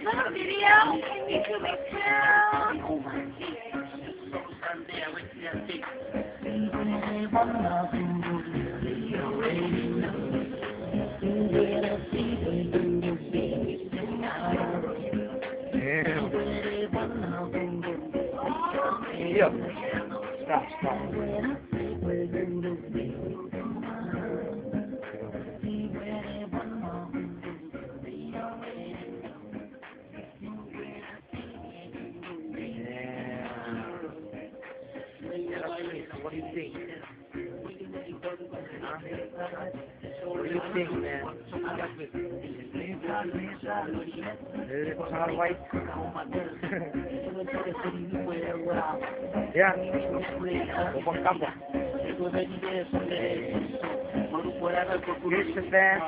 Little video. YouTube Yep. Stop. What do you think? What do you think, man? ¿Le pasar algo ahí? Ya. Lo pon campo. Here's the fan.